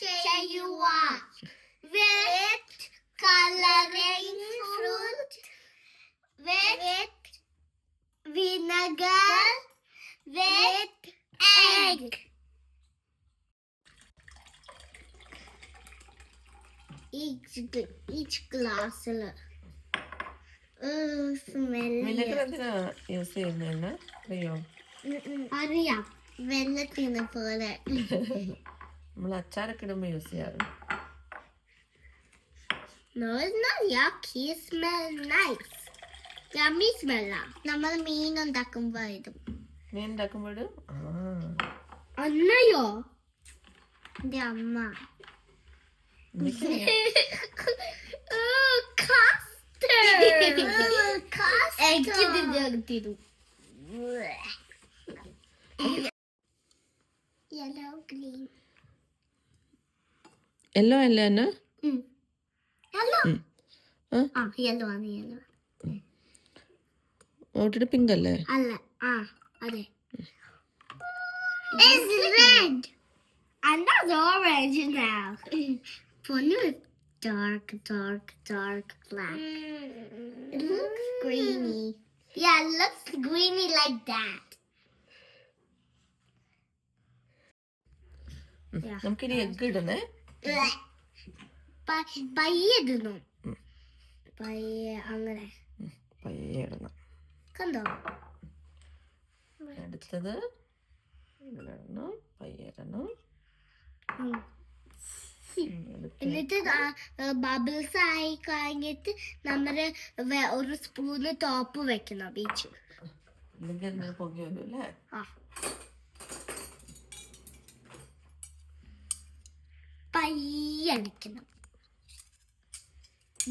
ചെയ്യുക with coloring fruit with vinegar with egg. Each glass smell. Vinegar എന്തിനാ use ചെയ്യുന്നതെന്ന് അറിയോ? അറിയാം, വെള്ളത്തിന് പോലെ. നമ്മൾ അച്ചാറൊക്കെ ഇടുമ്പോൾ യൂസ് ചെയ്യാറുണ്ട്. No, it's not yucky. It smells nice. Yummy smell. നമ്മൾ മീൻ ഉണ്ടാക്കുമ്പോ ഇടും. മീൻ ഉണ്ടാക്കുമ്പോൾ അന്നയോ എന്റെ അമ്മ. യെല്ലോ അല്ല എന്നാ ഓട്ടിട്ട് പിങ്ക് അല്ലേ? അല്ല, അതെ. It's red. And that's orange now. Ponu is dark black. It looks greeny. Yeah, it looks greeny like that. നമുക്കിനി എഗ് ഇടണേ. പയ്യെ ഇടുന്നു. പയ്യെ അങ്ങനെ പയ്യെ ഇടണം. കണ്ടോ? അടുത്തത് ഇടണം, പയ്യെ ഇടണം. എന്നിട്ട് ബബിൾസ് ആയി കഴിഞ്ഞിട്ട് നമ്മള് ഒരു സ്പൂണ് ടോപ്പ് വെക്കണം ബീച്ച്. പൊങ്ങി വരും അല്ലേ? പയ്യെ അടിക്കണം.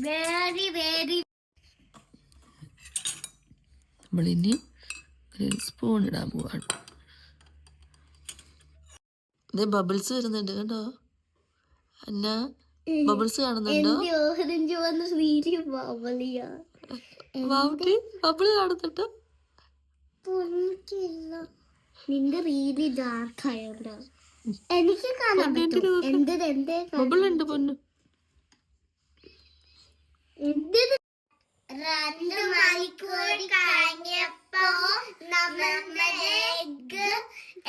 വെരി നമ്മളിനി ഒരു സ്പൂൺ ഇടാൻ പോവാണ്. ഇത് ബബിൾസ് വരുന്നുണ്ട് കേട്ടോ. എന്നാ ബബിൾസ് കാണുന്നുണ്ടോ? ഓറഞ്ച് വന്ന് ബബിള് കാണുന്നുണ്ടോ? നിന്റെ റീലി ഡാർക്ക് ആയോണ്ടോ? എനിക്ക് കാണാൻ പറ്റും. ബബിൾ ഉണ്ട് പൊന്നു. 2 മണിക്കൂർ കഴിഞ്ഞപ്പോ നമ്മുടെ എഗ്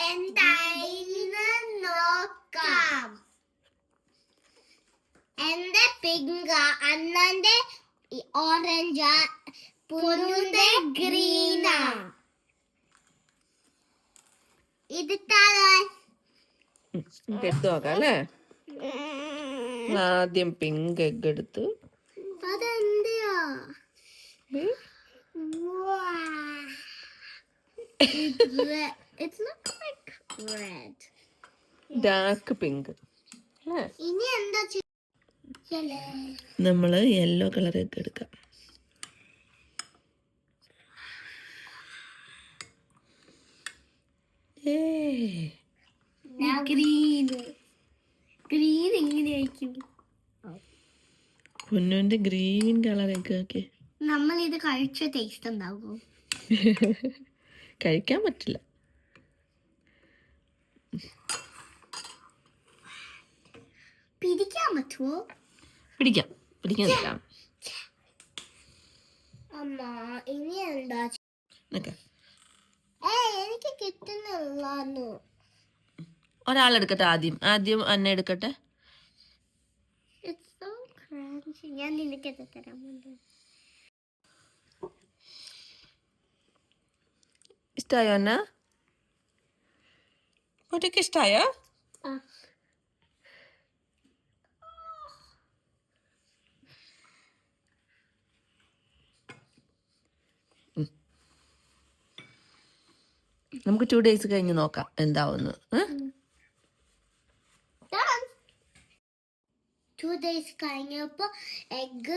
എന്തായിരുന്നു നോക്കാം. എന്റെ പിങ്ക്, അണ്ണന്റെ ഓറഞ്ച്, പൊന്നുന്റെ ഗ്രീനാ. ഇത് എടുത്തു നോക്കാം അല്ലേ? ആദ്യം പിങ്ക് എഗ് എടുത്തു. അതെന്തിയാ? It looks like red. Dark pink. ഇനി എന്താ നമ്മള് യെല്ലോ കളർ എഗ് എടുക്കാം. ഗ്രീൻ എങ്ങനെയായിരിക്കും? പൊന്നുവിന്റെ ഗ്രീൻ കളർ എഗ് ഒക്കെ നമ്മൾ ഇത് കഴിച്ച ടേസ്റ്റ് ഉണ്ടാകുമോ? കഴിക്കാൻ പറ്റില്ല. പിടിക്കാൻ പറ്റുമോ? പിടിക്കാൻ അമ്മ ഇനി എന്താ? എനിക്ക് കിട്ടുന്നില്ലാന്നു. ഒരാളെടുക്കട്ടെ. ആദ്യം അന്ന എടുക്കട്ടെ. ഞാൻ നിനക്ക് തരാൻ. ഇഷ്ടായോ അന്ന? ഒറ്റയ്ക്ക് ഇഷ്ടായോ? നമുക്ക് 2 days കഴിഞ്ഞ് നോക്കാം എന്താവുന്നു. 2 days കഴിഞ്ഞപ്പോ എഗ്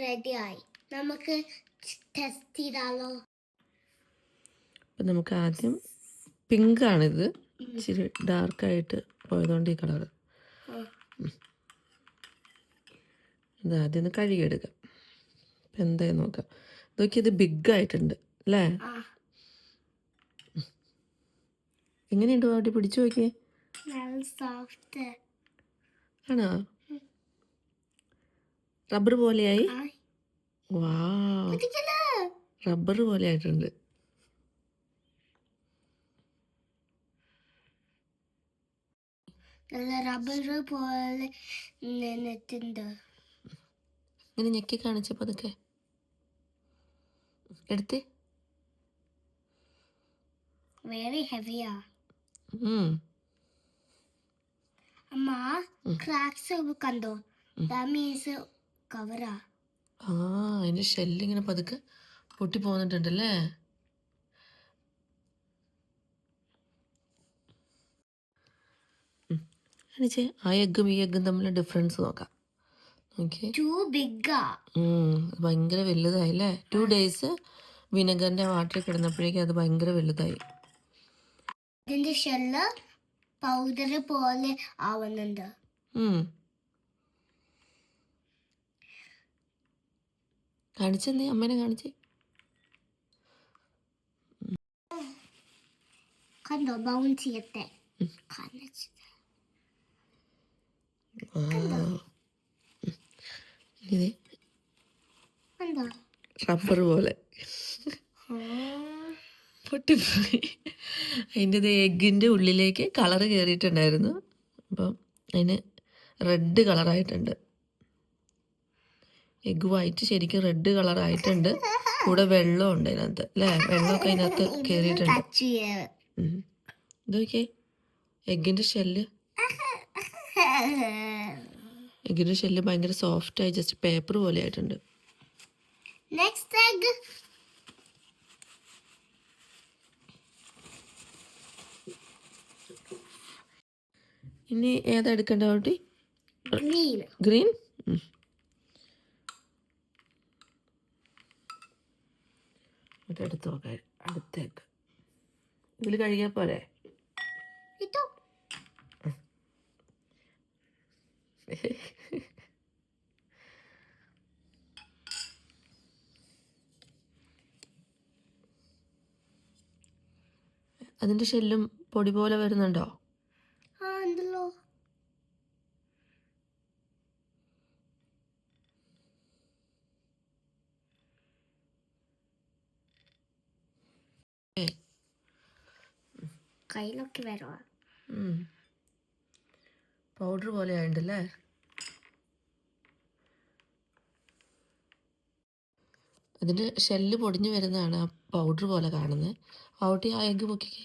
റെഡി ആയി. നമുക്ക് ടെസ്റ്റ് ചെയ്താലോ? അപ്പം നമുക്ക് ആദ്യം പിങ്ക് ആണിത്. ഇച്ചിരി ഡാർക്കായിട്ട് പോയതുകൊണ്ട് ഈ കളറ്. ഇത് ആദ്യം ഒന്ന് കഴുകിയെടുക്കാം. അപ്പം എന്തായി നോക്കാം. നോക്കിയത് ബിഗ് ആയിട്ടുണ്ട് അല്ലേ? എങ്ങനെയുണ്ട്? അവിടെ പിടിച്ചു നോക്കിയേ. ആണോ? റബ്ബർ പോലെയായി? Ay, വാ, പൊട്ടിക്കല്ലേ? റബ്ബർ പോലെ ആയിട്ടുണ്ട്. നല്ല റബ്ബർ പോലെ നിന്നിട്ടുണ്ട്. ഇങ്ങനെ ഞെക്കി കാണിച്ചപ്പോൾ അതൊക്കെ എടുത്ത്. Very heavyയാ. ഉം. അമ്മ ക്രാക്സ് കണ്ടോ? That means കവറാ. ആ, അതിൻ്റെ ഷെല്ലിങ്ങനെ പതുക്കെ പൊട്ടി പോന്നിട്ടുണ്ടല്ലേ? കാണിച്ചേ, ആ എഗ്ഗും ഈ എഗ്ഗും തമ്മിലുള്ള ഡിഫറൻസ് നോക്കാം. Okay, Too big. ഭയങ്കര വലുതായില്ലേ? 2 days വിനെഗറിൻ്റെ വാട്ടറിൽ കിടന്നപ്പോഴേക്കും അത് ഭയങ്കര വലുതായി. ഇതിന്റെ ഷെല്ല് പൗഡർ പോലെ ആവുന്നുണ്ട്. കാണിച്ചെന്നേ, അമ്മേനെ കാണിച്ചേ. കണ്ടോ ബൗൺസ് ചെയ്യട്ടെ? കാണിച്ചു. ഇത് കണ്ടോ? റബ്ബർ പോലെ പൊട്ടിപ്പോയി. അതിൻ്റെ എഗ്ഗിൻ്റെ ഉള്ളിലേക്ക് കളറ് കയറിയിട്ടുണ്ടായിരുന്നു. അപ്പം അതിന് റെഡ് കളറായിട്ടുണ്ട്. എഗ്ഗ് വൈറ്റ് ശരിക്കും റെഡ് കളറായിട്ടുണ്ട്. കൂടെ വെള്ളമുണ്ട് അതിനകത്ത് അല്ലേ? വെള്ളമൊക്കെ അതിനകത്ത് കയറിയിട്ടുണ്ട്. ഇത് നോക്കിയേ, എഗ്ഗിൻ്റെ ഷെല്ല് ഭയങ്കര സോഫ്റ്റായി, ജസ്റ്റ് പേപ്പർ പോലെ ആയിട്ടുണ്ട്. Next egg. ഇനി ഏതാ എടുക്കേണ്ട കുട്ടി? ഗ്രീൻ. ഗ്രീൻ. എടുത്ത് നോക്കാം. അടുത്തേക്ക് ഇതിൽ കഴുകിയാൽ പോരെ? ഇട്ടോ. അതിൻ്റെ ഷെല്ലും പൊടി പോലെ വരുന്നുണ്ടോ? ഉണ്ടല്ലോ. കയ്യിലൊക്കെ വരുവാ. പൗഡർ പോലെ ആയിട്ടുണ്ടല്ലേ? അതിൻ്റെ ഷെല്ല് പൊടിഞ്ഞു വരുന്നതാണ് ആ പൗഡർ പോലെ കാണുന്നത്. ഔട്ടി ആ എഗ്ഗ് പൊക്കിക്ക്.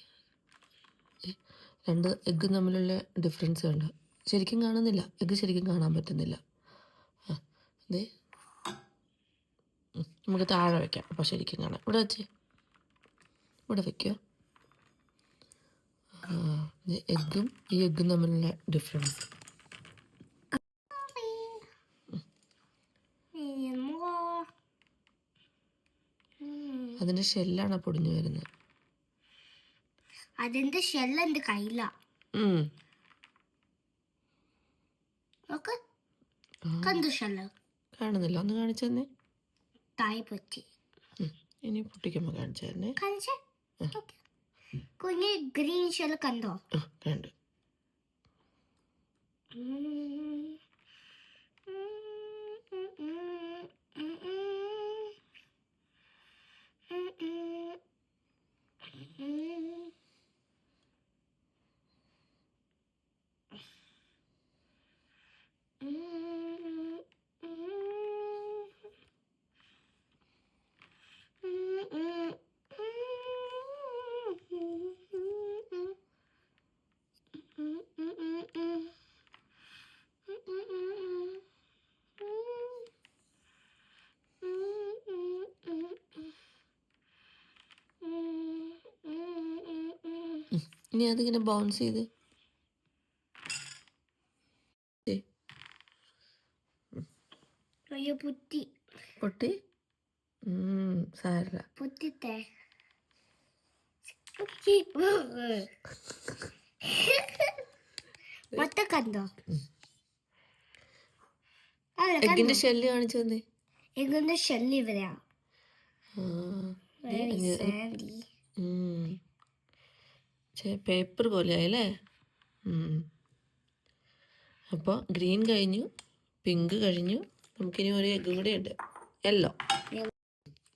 2 എഗ്ഗും തമ്മിലുള്ള ഡിഫറൻസ് കണ്ടോ? ശരിക്കും കാണുന്നില്ല, എഗ്ഗ് ശരിക്കും കാണാൻ പറ്റുന്നില്ല. അതെ, നമുക്ക് താഴെ വയ്ക്കാം, അപ്പോൾ ശരിക്കും കാണാം. ഇവിടെ വെച്ചേ, ഇവിടെ വയ്ക്കോ. എഗ്ഗും ഈ എഗ്ഗും തമ്മിലുള്ള ഡിഫറൻസ്. അതിൻ്റെ ഷെല്ലാണ് പൊടിഞ്ഞു വരുന്നത്. അതിന്റെ ഷെല്ല് എന്റെ കയ്യില. കണ്ടു ഷെല്ല് കാണുന്നില്ല, ഒന്ന് കാണിച്ചു തന്നെ. തായ് പൊട്ടി. ഇനി പൊട്ടിക്കുമ്പോൾ കാണിച്ചു തന്നെ. കുഞ്ഞ് ഗ്രീൻ ഷെല്ല് കണ്ടോ? കണ്ടു. ഇനി അതിങ്ങനെ ബൗൺസ് ചെയ്ത് പൊട്ടി. പൊട്ടി. സാരല്ല. പൊട്ടിത്തെ മൊത്തം കണ്ടോ? എഗ്ഗിന്റെ ഷെല്ല് കാണിച്ചു തന്നെ. എഗ്ഗിന്റെ ഷെല്ല് ഇവരാ. പേപ്പർ പോലെ ആയല്ലേ? അപ്പോൾ ഗ്രീൻ കഴിഞ്ഞു, പിങ്ക് കഴിഞ്ഞു, നമുക്കിനി ഒരു എഗ്ഗും കൂടി ഉണ്ട്, യെല്ലോ.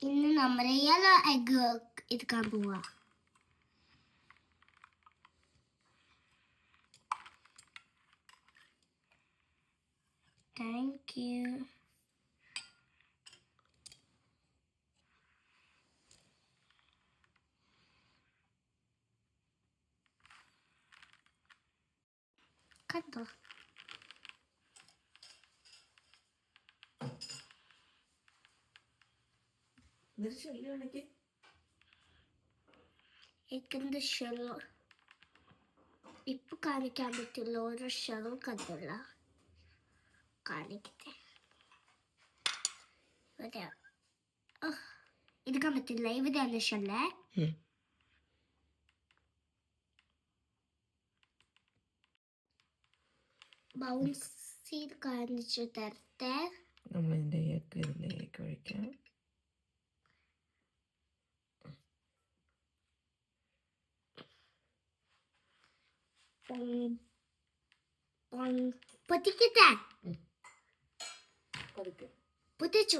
ഇന്ന് നമ്മുടെ യെല്ലോ എഗ് എടുക്കാൻ പോവാ. Thank you. കണ്ടോ? എനിക്കെന്ത് ഷെല്ലോ ഇപ്പൊ കാണിക്കാൻ പറ്റില്ല, ഓരോ ഷെല്ലോ കണ്ടില്ല. കാണിക്കട്ടെ. ഇവിടെ എടുക്കാൻ പറ്റില്ല, ഇവിടെയാണ് ഷെല്ലേ. ബൗൺസ് ചെയ്ത് കാണിച്ചു തരട്ടെ. നമ്മളിതിൻ്റെ എഗ്ഗ് ഇതിലേക്ക് ഒഴിക്കാം. പൊട്ടിക്കട്ടെ? പൊട്ടിച്ചു.